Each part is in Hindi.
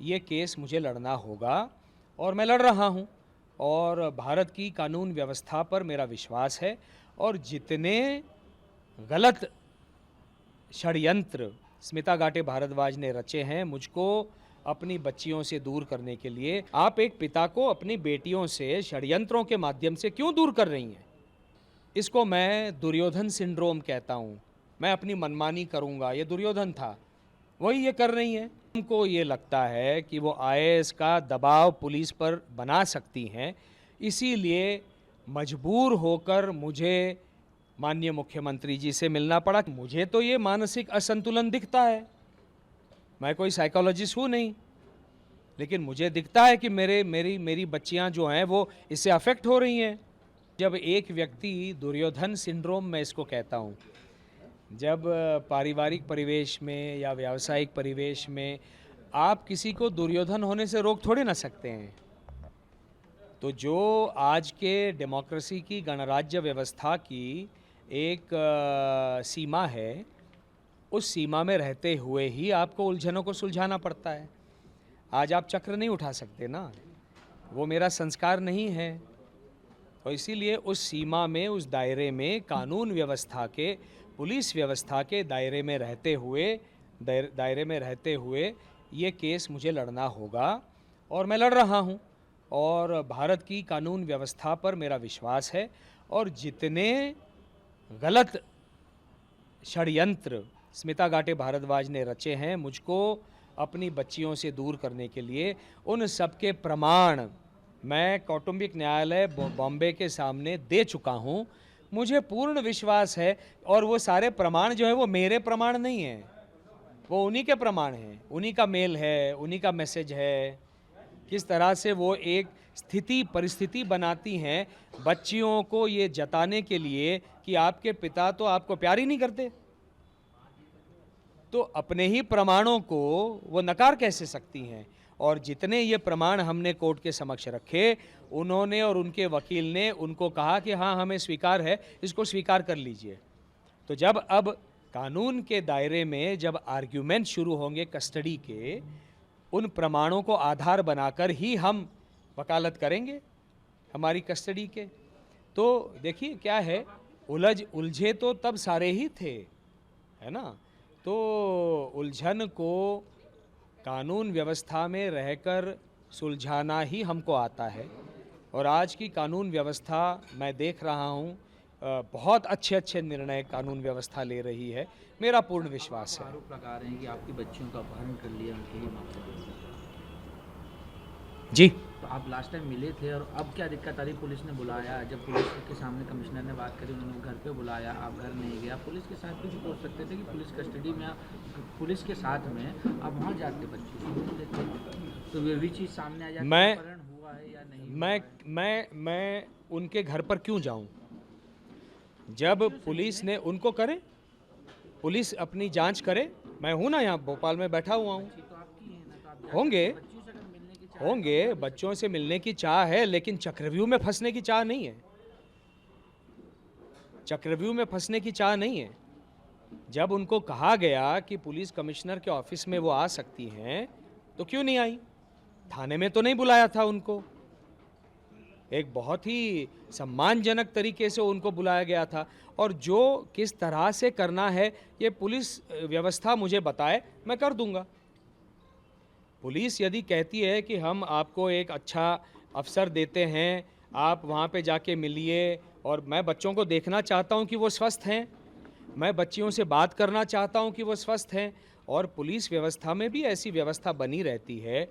ये केस मुझे लड़ना होगा और मैं लड़ रहा हूँ। और भारत की कानून व्यवस्था पर मेरा विश्वास है और जितने गलत षड्यंत्र स्मिता गाटे भारद्वाज ने रचे हैं मुझको अपनी बच्चियों से दूर करने के लिए, आप एक पिता को अपनी बेटियों से षड्यंत्रों के माध्यम से क्यों दूर कर रही हैं? इसको मैं दुर्योधन सिंड्रोम कहता हूँ। मैं अपनी मनमानी करूँगा, ये दुर्योधन था, वही ये कर रही हैं। हमको ये लगता है कि वो आईएएस का दबाव पुलिस पर बना सकती हैं, इसीलिए मजबूर होकर मुझे माननीय मुख्यमंत्री जी से मिलना पड़ा। मुझे तो ये मानसिक असंतुलन दिखता है, मैं कोई साइकोलॉजिस्ट हूँ नहीं, लेकिन मुझे दिखता है कि मेरी बच्चियाँ जो हैं वो इससे अफेक्ट हो रही हैं। जब एक व्यक्ति दुर्योधन सिंड्रोम, मैं इसको कहता हूँ, जब पारिवारिक परिवेश में या व्यावसायिक परिवेश में आप किसी को दुर्योधन होने से रोक थोड़े ना सकते हैं। तो जो आज के डेमोक्रेसी की गणराज्य व्यवस्था की एक सीमा है, उस सीमा में रहते हुए ही आपको उलझनों को सुलझाना पड़ता है। आज आप चक्र नहीं उठा सकते ना, वो मेरा संस्कार नहीं है। तो इसीलिए उस सीमा में, उस दायरे में, कानून व्यवस्था के, पुलिस व्यवस्था के दायरे में रहते हुए ये केस मुझे लड़ना होगा और मैं लड़ रहा हूँ। और भारत की कानून व्यवस्था पर मेरा विश्वास है और जितने गलत षड्यंत्र स्मिता गाटे भारद्वाज ने रचे हैं मुझको अपनी बच्चियों से दूर करने के लिए, उन सब के प्रमाण मैं कौटुंबिक न्यायालय बॉम्बे के सामने दे चुका हूं। मुझे पूर्ण विश्वास है और वो सारे प्रमाण जो है वो मेरे प्रमाण नहीं हैं, वो उन्हीं के प्रमाण हैं, उन्हीं का मेल है, उन्हीं का मैसेज है। किस तरह से वो एक परिस्थिति बनाती हैं बच्चियों को ये जताने के लिए कि आपके पिता तो आपको प्यार ही नहीं करते, तो अपने ही प्रमाणों को वो नकार कैसे सकती हैं? और जितने ये प्रमाण हमने कोर्ट के समक्ष रखे, उन्होंने और उनके वकील ने उनको कहा कि हाँ, हमें स्वीकार है, इसको स्वीकार कर लीजिए। तो जब अब कानून के दायरे में जब आर्ग्यूमेंट शुरू होंगे कस्टडी के, उन प्रमाणों को आधार बनाकर ही हम वकालत करेंगे हमारी कस्टडी के। तो देखिए क्या है, उलझे तो तब सारे ही थे, है ना? तो उलझन को कानून व्यवस्था में रहकर सुलझाना ही हमको आता है और आज की कानून व्यवस्था मैं देख रहा हूँ बहुत अच्छे अच्छे निर्णय कानून व्यवस्था ले रही है, मेरा पूर्ण विश्वास है। आरोप लगा रहे हैं कि आपकी बच्चियों का अपहरण कर लिया, उनके लिए मामला। जी, तो आप लास्ट टाइम मिले थे और अब क्या दिक्कत आ रही? पुलिस ने बुलाया, जब पुलिस के सामने कमिश्नर ने बात करी, उन्होंने घर पे बुलाया, आप घर नहीं गया। पुलिस के साथ भी पूछ सकते थे कि पुलिस कस्टडी में, पुलिस के साथ में आप वहाँ जाते बच्चे को बोल देते, तो वे भी चीज़ सामने आ जाती है, अपहरण हुआ है या नहीं हुआ है। मैं उनके घर पर क्यों जाऊं? जब पुलिस ने उनको करे, पुलिस अपनी जांच करे, मैं हूं ना, यहाँ भोपाल में बैठा हुआ हूं। तो आपकी है ना, तो आप होंगे बच्चियों से अगर मिलने की चाह होंगे बच्चों से मिलने की चाह है, लेकिन चक्रव्यूह में फंसने की चाह नहीं है, चक्रव्यूह में फंसने की चाह नहीं है। जब उनको कहा गया कि पुलिस कमिश्नर के ऑफिस में वो आ सकती हैं, तो क्यों नहीं आई? थाने में तो नहीं बुलाया था उनको, एक बहुत ही सम्मानजनक तरीके से उनको बुलाया गया था। और जो किस तरह से करना है ये पुलिस व्यवस्था मुझे बताए, मैं कर दूंगा। पुलिस यदि कहती है कि हम आपको एक अच्छा अवसर देते हैं, आप वहाँ पे जाके मिलिए, और मैं बच्चों को देखना चाहता हूँ कि वो स्वस्थ हैं, मैं बच्चियों से बात करना चाहता हूँ कि वो स्वस्थ हैं, और पुलिस व्यवस्था में भी ऐसी व्यवस्था बनी रहती है,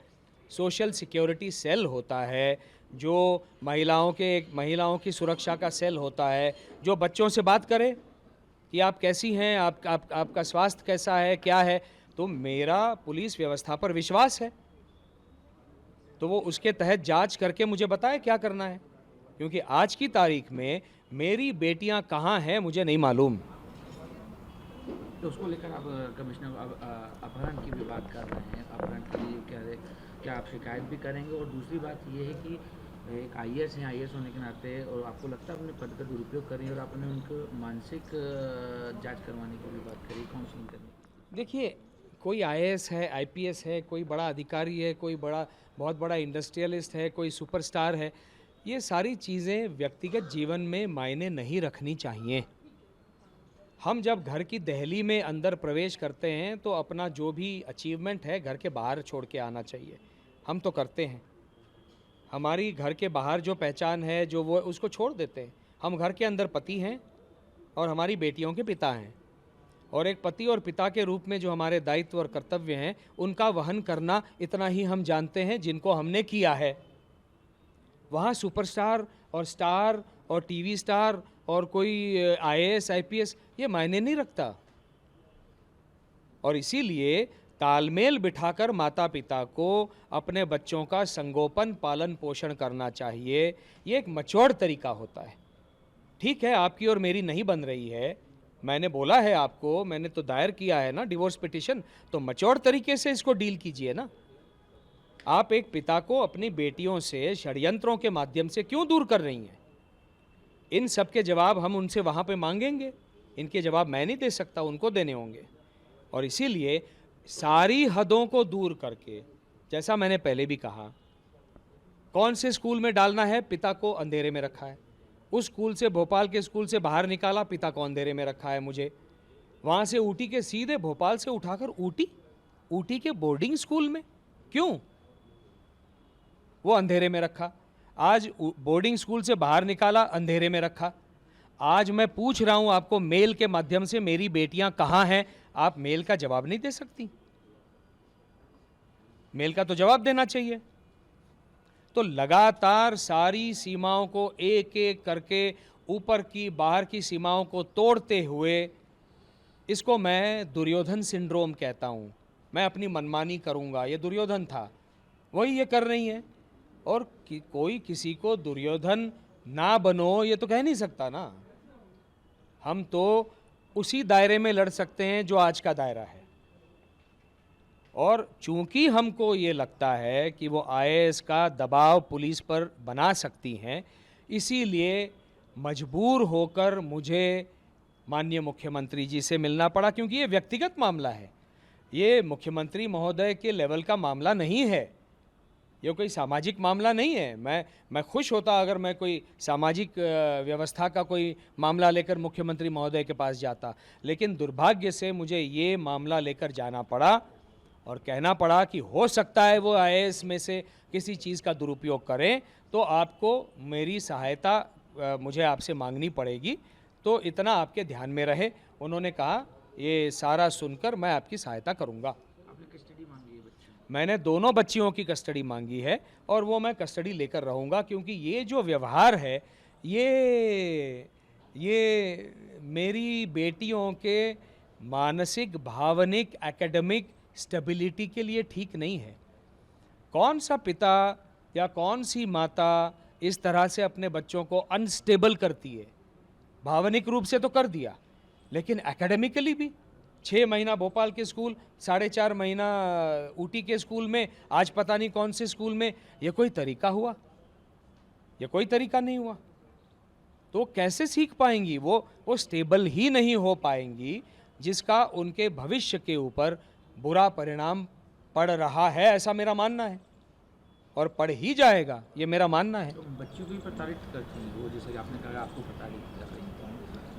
सोशल सिक्योरिटी सेल होता है, जो महिलाओं की सुरक्षा का सेल होता है, जो बच्चों से बात करे कि आप कैसी हैं, आपका स्वास्थ्य कैसा है, क्या है। तो मेरा पुलिस व्यवस्था पर विश्वास है, तो वो उसके तहत जांच करके मुझे बताए क्या करना है, क्योंकि आज की तारीख में मेरी बेटियां कहाँ हैं मुझे नहीं मालूम। तो उसको लेकर आप कमिश्नर अपहरण की भी बात कर रहे हैं, अपहरण के लिए क्या आप शिकायत भी करेंगे? और दूसरी बात ये है कि एक आईएएस हैं, आईएएस होने के नाते, और आपको लगता है अपने पद का दुरुपयोग कर रही है, और आपने उनको मानसिक जांच करवाने की भी बात करी, काउंसलिंग करने की? देखिए, कोई आईएएस है, आईपीएस है, कोई बड़ा अधिकारी है, कोई बहुत बड़ा इंडस्ट्रियलिस्ट है, कोई सुपरस्टार है, ये सारी चीज़ें व्यक्तिगत जीवन में मायने नहीं रखनी चाहिए। हम जब घर की दहली में अंदर प्रवेश करते हैं तो अपना जो भी अचीवमेंट है घर के बाहर छोड़ के आना चाहिए। हम तो करते हैं। हमारी घर के बाहर जो पहचान है जो वो उसको छोड़ देते हैं। हम घर के अंदर पति हैं और हमारी बेटियों के पिता हैं, और एक पति और पिता के रूप में जो हमारे दायित्व और कर्तव्य हैं उनका वहन करना इतना ही हम जानते हैं जिनको हमने किया है। वहाँ सुपरस्टार और स्टार और टीवी स्टार और कोई आईएएस आईपीएस ये मायने नहीं रखता। और इसीलिए तालमेल बिठाकर माता पिता को अपने बच्चों का संगोपन पालन पोषण करना चाहिए। ये एक मैच्योर तरीका होता है। ठीक है, आपकी और मेरी नहीं बन रही है, मैंने बोला है आपको, मैंने तो दायर किया है ना डिवोर्स पिटिशन, तो मैच्योर तरीके से इसको डील कीजिए ना। आप एक पिता को अपनी बेटियों से षड्यंत्रों के माध्यम से क्यों दूर कर रही हैं? इन सब के जवाब हम उनसे वहाँ पे मांगेंगे। इनके जवाब मैं नहीं दे सकता, उनको देने होंगे। और इसीलिए सारी हदों को दूर करके, जैसा मैंने पहले भी कहा, कौन से स्कूल में डालना है, पिता को अंधेरे में रखा है। उस स्कूल से, भोपाल के स्कूल से बाहर निकाला, पिता को अंधेरे में रखा है मुझे। वहाँ से ऊटी के सीधे भोपाल से उठाकर ऊटी के बोर्डिंग स्कूल में क्यों? वो अंधेरे में रखा। आज बोर्डिंग स्कूल से बाहर निकाला, अंधेरे में रखा। आज मैं पूछ रहा हूं आपको मेल के माध्यम से, मेरी बेटियां कहां हैं? आप मेल का जवाब नहीं दे सकती। मेल का तो जवाब देना चाहिए। तो लगातार सारी सीमाओं को एक एक करके, ऊपर की बाहर की सीमाओं को तोड़ते हुए, इसको मैं दुर्योधन सिंड्रोम कहता हूं। मैं अपनी मनमानी करूंगा, ये दुर्योधन था, वही ये कर रही है। और कोई किसी को दुर्योधन ना बनो ये तो कह नहीं सकता ना। हम तो उसी दायरे में लड़ सकते हैं जो आज का दायरा है। और चूंकि हमको ये लगता है कि वो आईएएस का दबाव पुलिस पर बना सकती हैं, इसीलिए मजबूर होकर मुझे माननीय मुख्यमंत्री जी से मिलना पड़ा, क्योंकि ये व्यक्तिगत मामला है। ये मुख्यमंत्री महोदय के लेवल का मामला नहीं है, ये कोई सामाजिक मामला नहीं है। मैं खुश होता अगर मैं कोई सामाजिक व्यवस्था का कोई मामला लेकर मुख्यमंत्री महोदय के पास जाता, लेकिन दुर्भाग्य से मुझे ये मामला लेकर जाना पड़ा और कहना पड़ा कि हो सकता है वो आईएएस में से किसी चीज़ का दुरुपयोग करें, तो आपको मेरी सहायता मुझे आपसे मांगनी पड़ेगी। तो इतना आपके ध्यान में रहे। उन्होंने कहा ये सारा सुनकर मैं आपकी सहायता करूँगा। मैंने दोनों बच्चियों की कस्टडी मांगी है और वो मैं कस्टडी लेकर रहूँगा, क्योंकि ये जो व्यवहार है ये मेरी बेटियों के मानसिक, भावनिक, एकेडमिक स्टेबिलिटी के लिए ठीक नहीं है। कौन सा पिता या कौन सी माता इस तरह से अपने बच्चों को अनस्टेबल करती है? भावनिक रूप से तो कर दिया, लेकिन एकेडमिकली भी 6 महीना भोपाल के स्कूल, 4.5 महीना ऊटी के स्कूल में, आज पता नहीं कौन से स्कूल में। ये कोई तरीका हुआ? ये कोई तरीका नहीं हुआ। तो कैसे सीख पाएंगी? वो स्टेबल ही नहीं हो पाएंगी, जिसका उनके भविष्य के ऊपर बुरा परिणाम पड़ रहा है, ऐसा मेरा मानना है, और पड़ ही जाएगा, ये मेरा मानना है। तो बच्चियों को भी प्रताड़ित करती हैं वो, जैसे कि आपने कहा आपको प्रताड़ित कर रही हैं,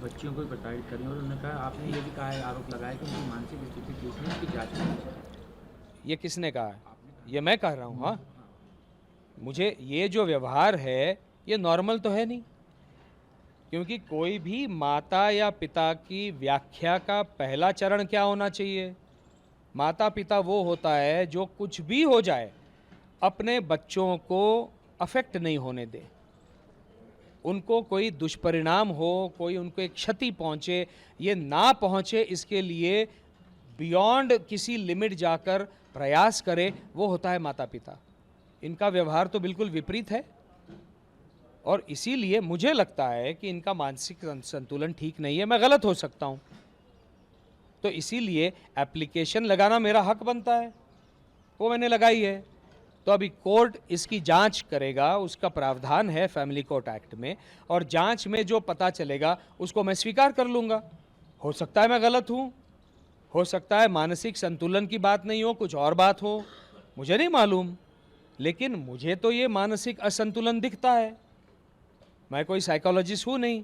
बच्चियों को भी प्रताड़ित कर रही हैं। और उन्होंने कहा, आपने ये भी कहा है, आरोप लगाया कि उनकी मानसिक स्थिति ठीक नहीं, उसकी जाँच करनी चाहिए। ये किसने कहा है? ये मैं कह रहा हूँ। हाँ, मुझे ये जो व्यवहार है ये नॉर्मल तो है नहीं, क्योंकि कोई भी माता या पिता की व्याख्या का पहला चरण क्या होना चाहिए? माता पिता वो होता है जो कुछ भी हो जाए अपने बच्चों को अफेक्ट नहीं होने दे, उनको कोई दुष्परिणाम हो, कोई उनको एक क्षति पहुँचे, ये ना पहुँचे, इसके लिए बियॉन्ड किसी लिमिट जाकर प्रयास करे, वो होता है माता पिता। इनका व्यवहार तो बिल्कुल विपरीत है, और इसीलिए मुझे लगता है कि इनका मानसिक संतुलन ठीक नहीं है। मैं गलत हो सकता हूँ, तो इसीलिए एप्लीकेशन लगाना मेरा हक बनता है, वो मैंने लगाई है। तो अभी कोर्ट इसकी जांच करेगा, उसका प्रावधान है फैमिली कोर्ट एक्ट में, और जांच में जो पता चलेगा उसको मैं स्वीकार कर लूँगा। हो सकता है मैं गलत हूँ, हो सकता है मानसिक संतुलन की बात नहीं हो, कुछ और बात हो, मुझे नहीं मालूम, लेकिन मुझे तो ये मानसिक असंतुलन दिखता है। मैं कोई साइकोलॉजिस्ट हूँ नहीं,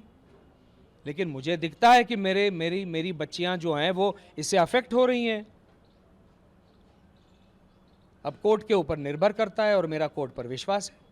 लेकिन मुझे दिखता है कि मेरी बच्चियां जो हैं वो इससे अफेक्ट हो रही हैं। अब कोर्ट के ऊपर निर्भर करता है और मेरा कोर्ट पर विश्वास है।